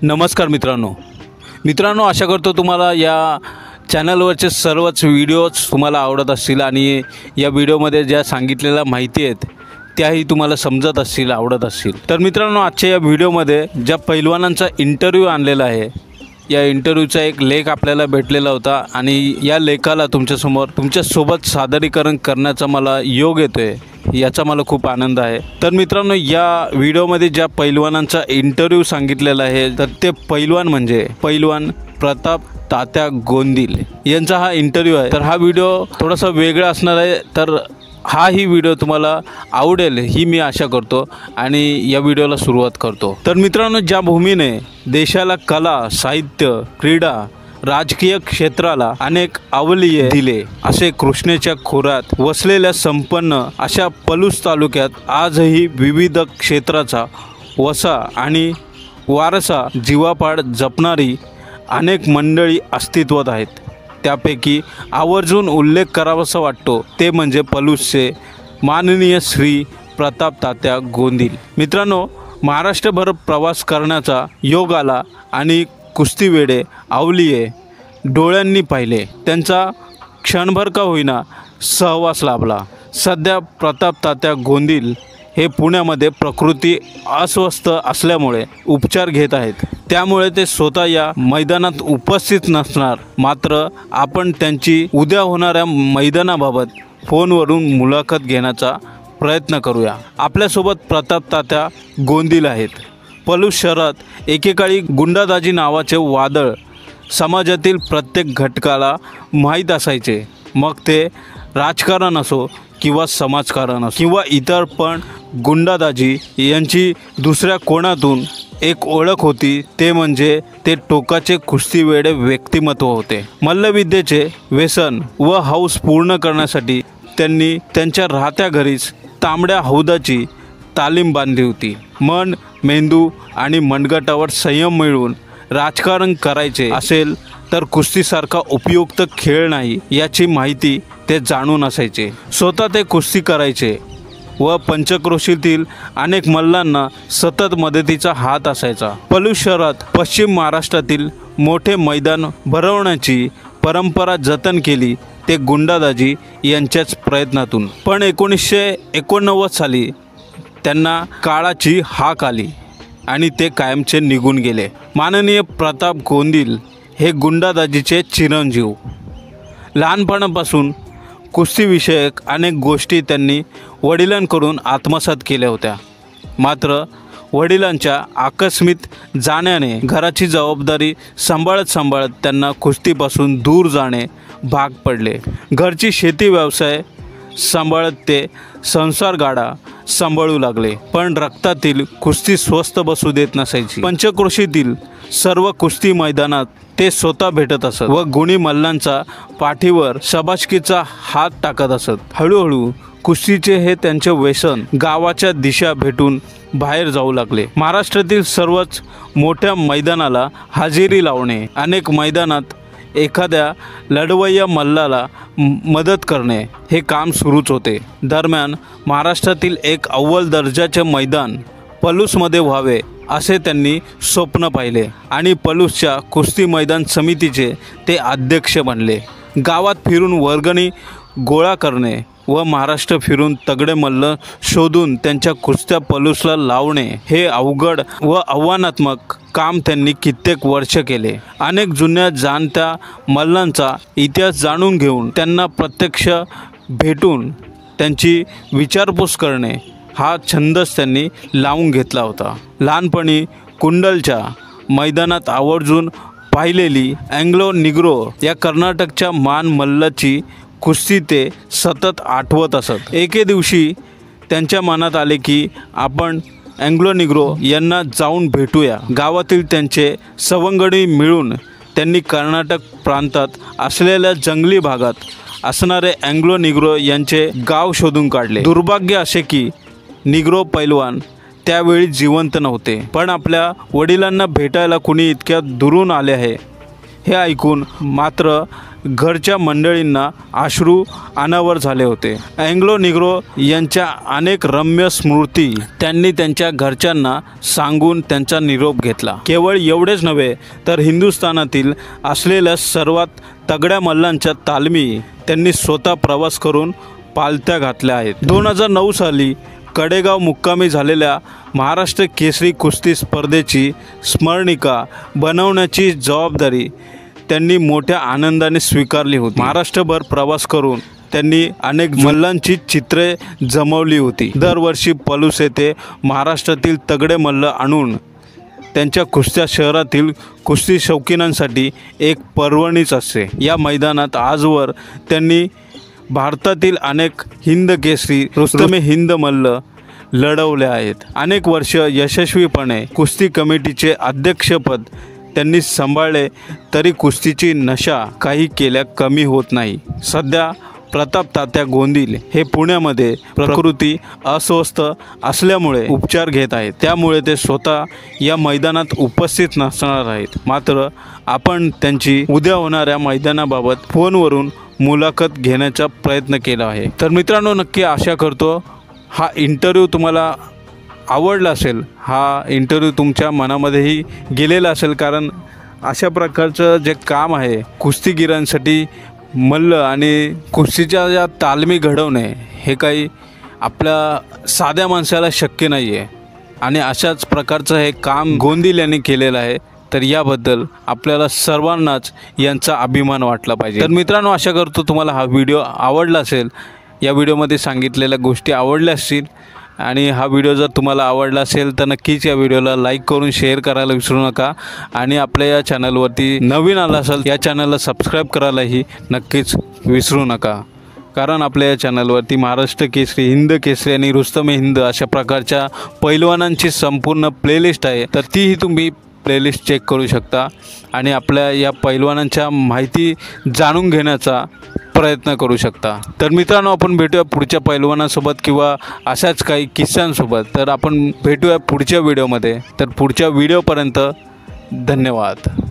नमस्कार मित्रांनो, आशा करतो तुम्हाला या चॅनलवरचे सर्वच व्हिडिओज तुम्हाला आवडत असतील आणि या व्हिडिओमध्ये ज्या सांगितलेल्या माहिती आहेत त्याही तुम्हाला समजत असतील, आवडत असतील। तर मित्रांनो, आजच्या या व्हिडिओमध्ये ज्या पैलवानांचा इंटरव्ह्यू आणलेला आहे, या इंटरव्ह्यूचा एक लेख आपल्याला भेटलेला होता आणि या लेखाला तुमच्यासोबत सादरीकरण करण्याचा मला योग येतोय, याचा मला खूप आनंद आहे। तर मित्रांनो, या व्हिडिओमध्ये ज्या पैलवानांचा इंटरव्ह्यू सांगितलेला आहे तर ते पैलवान म्हणजे पैलवान प्रताप तात्या गोंदिल यांचा हा इंटरव्ह्यू आहे। तर हा व्हिडिओ थोडासा वेगळा असणार आहे, तर हाही व्हिडिओ तुम्हाला आवडेल ही मी आशा करतो आणि या व्हिडिओला सुरुवात करतो। तर मित्रांनो, ज्या भूमीने देशाला कला, साहित्य, क्रीडा, राजकीय क्षेत्राला अनेक अवलिये दिले, असे कृष्णेच्या खोऱ्यात वसलेल्या संपन्न अशा पलूस तालुक्यात आजही विविध क्षेत्राचा वसा आणि वारसा जीवापाड जपणारी अनेक मंडळी अस्तित्वात आहेत। त्यापैकी आवर्जून उल्लेख करावासा वाटतो ते म्हणजे पलूसचे माननीय श्री प्रताप तात्या गोंदिल। मित्रांनो, महाराष्ट्रभर प्रवास करण्याचा योग आला आणि कुस्तीवेडे अवलिये डोळ्यांनी पाहिले, त्यांचा क्षणभर का होईना सहवास लाभला। सध्या प्रताप तात्या गोंदिल हे पुण्यामध्ये प्रकृती अस्वस्थ असल्यामुळे उपचार घेत आहेत, त्यामुळे ते स्वतः या मैदानात उपस्थित नसणार। मात्र आपण त्यांची उद्या होणाऱ्या मैदानाबाबत फोनवरून मुलाखत घेण्याचा प्रयत्न करूया। आपल्यासोबत प्रताप तात्या गोंदिल आहेत। पलूस शहरात एकेकाळी गुंडादाजी नावाचे वादळ समाजातील प्रत्येक घटकाला माहीत असायचे, मग ते राजकारण असो किंवा समाजकारण असो किंवा इतर, पण गुंडादाजी यांची दुसऱ्या कोणातून एक ओळख होती, ते म्हणजे ते टोकाचे कुस्तीवेडे व्यक्तिमत्व होते। मल्लविद्येचे व्यसन व हौस पूर्ण करण्यासाठी त्यांनी त्यांच्या राहत्या घरीच तांबड्या हौदाची तालीम बांधली होती। मन, मेंदू आणि मनगटावर संयम मिळवून राजकारण करायचे असेल तर कुस्तीसारखा उपयुक्त खेळ नाही याची माहिती ते जाणून असायचे। स्वतः ते कुस्ती करायचे व पंचक्रोशीतील अनेक मल्लांना सतत मदतीचा हात असायचा। पलूस शहरात पश्चिम महाराष्ट्रातील मोठे मैदान भरवण्याची परंपरा जतन केली ते गुंडादाजी यांच्याच प्रयत्नातून। पण 1989 साली त्यांना काळाची हाक आली आणि ते कायमचे निघून गेले। माननीय प्रताप गोंदिल हे गुंडादाजीचे चिरंजीव। लहानपणापासून कुस्तीविषयक अनेक गोष्टी त्यांनी वडिलांकडून आत्मसात केल्या होत्या, मात्र वडिलांच्या आकस्मिक जाण्याने घराची जबाबदारी सांभाळत त्यांना कुस्तीपासून दूर जाणे भाग पडले। घरची शेती व्यवसाय सांभाळत ते संसार गाडा सांभाळू लागले, पण रक्तातील कुस्ती स्वस्थ बसू देत नसायची। पंचक्रोशीतील सर्व कुस्ती मैदानात ते स्वतः भेटत असत व गुणी मल्लांचा पाठीवर शाबासकीचा हात टाकत असत। हळूहळू कुस्तीचे हे त्यांचे व्यसन गावाच्या दिशा भेटून बाहेर जाऊ लागले। महाराष्ट्रातील सर्वच मोठ्या मैदानाला हजेरी लावणे, अनेक मैदानात एखाद्या लढवय्या मल्लाला मदत करणे हे काम सुरूच होते। दरम्यान महाराष्ट्रातील एक अव्वल दर्जाचे मैदान पलूसमध्ये व्हावे असे त्यांनी स्वप्न पाहिले आणि पलूसच्या कुस्ती मैदान समितीचे ते अध्यक्ष बनले। गावात फिरून वर्गणी गोळा करणे व महाराष्ट्र फिरून तगडे मल्ल शोधून त्यांच्या कुस्त्या पलूसला लावणे हे अवघड व आव्हानात्मक काम त्यांनी कित्येक वर्ष केले। अनेक जुन्या जाणत्या मल्लांचा इतिहास जाणून घेऊन त्यांना प्रत्यक्ष भेटून त्यांची विचारपूस करणे हा छंदच त्यांनी लावून घेतला होता। लहानपणी कुंडलच्या मैदानात आवर्जून पाहिलेली अँग्लो निग्रो या कर्नाटकच्या मान मल्लाची कुस्ती ते सतत आठवत असत। एके दिवशी त्यांच्या मनात आले की आपण अँग्लो निग्रो यांना जाऊन भेटूया। गावातील त्यांचे सवंगडी मिळून त्यांनी कर्नाटक प्रांतात असलेल्या जंगली भागात असणारे अँग्लो निग्रो यांचे गाव शोधून काढले। दुर्भाग्य असे की निग्रो पैलवान त्यावेळी जिवंत नव्हते, पण आपल्या वडिलांना भेटायला कुणी इतक्या दुरून आले आहे हे ऐकून मात्र घरच्या मंडळींना अश्रू अनावर झाले होते. अँग्लो निग्रो यांच्या अनेक रम्य स्मृती त्यांनी त्यांच्या घरच्यांना सांगून त्यांचा निरोप घेतला. केवळ एवढेच नव्हे तर हिंदुस्थानातील असलेल्या सर्वात तगड्या मल्लांच्या तालमी त्यांनी स्वतः प्रवास करून पालथ्या घातल्या आहेत. 2009 साली कडेगाव मुक्कामी झालेल्या महाराष्ट्र केसरी कुस्ती स्पर्धेची स्मरणिका बनवण्याची जबाबदारी त्यांनी मोठ्या आनंदाने स्वीकारली होती. महाराष्ट्रभर प्रवास करून त्यांनी अनेक मल्लांची चित्रे जमवली होती. दरवर्षी पलूस येथे महाराष्ट्रातील तगडे मल्ल आणून त्यांच्या कुस्त्या शहरातील कुस्ती शौकीनांसाठी एक पर्वणीच असते. या मैदानात आजवर त्यांनी भारतातील अनेक हिंद केसरी रुस्तमे हिंद मल्ल लढवले आहेत. अनेक वर्ष यशस्वीपणे कुस्ती कमिटीचे अध्यक्षपद त्यांनी सांभाळले तरी कुस्तीची नशा काही केल्या कमी होत नाही. सध्या प्रताप तात्या गोंदील हे पुण्यामध्ये प्रकृती अस्वस्थ असल्यामुळे उपचार घेत आहेत. त्यामुळे ते स्वतः या मैदानात उपस्थित नसणार आहेत. मात्र आपण त्यांची उद्या होणाऱ्या मैदानाबाबत फोनवरून मुलाखत घेण्याचा प्रयत्न केला आहे. तर मित्रांनो, नक्की आशा करतो हा इंटरव्ह्यू तुम्हाला आवडला असेल. हा इंटरव्ह्यू तुमच्या मनामध्येही गेलेला असेल, कारण अशा प्रकारचं जे काम आहे कुस्तीगिरांसाठी मल्ल आणि कुस्तीच्या ज्या तालमी घडवणे हे काही आपल्या साध्या माणसाला शक्य नाही आहे. आणि अशाच प्रकारचं हे काम गोंदील यांनी केलेलं आहे. तर याबद्दल आपल्याला सर्वांनाच यांचा अभिमान वाटला पाहिजे. तर मित्रांनो, आशा करतो तुम्हाला हा व्हिडिओ आवडला असेल. या व्हिडिओमध्ये सांगितलेल्या गोष्टी आवडल्या असतील आणि हा व्हिडिओ जर तुम्हाला आवडला असेल तर नक्कीच या व्हिडिओला लाईक करून शेअर करायला विसरू नका. आणि आपल्या या चॅनलवरती नवीन आला असेल या चॅनलला सबस्क्राईब करायलाही नक्कीच विसरू नका. कारण आपल्या या चॅनलवरती महाराष्ट्र केसरी, हिंद केसरी आणि रुस्तमे हिंद अशा प्रकारच्या पैलवानांची संपूर्ण प्लेलिस्ट आहे. तर तीही तुम्ही प्लेलिस्ट चेक करू शकता आणि आपल्या या पैलवानांच्या माहिती जाणून घेण्याचा प्रयत्न करू शकता. तर मित्रांनो, आपण भेटूया पुढच्या पैलवानासोबत किंवा अशाच काही किस्स्यांसोबत. तर आपण भेटूया पुढच्या व्हिडिओमध्ये. तर पुढच्या व्हिडिओपर्यंत धन्यवाद.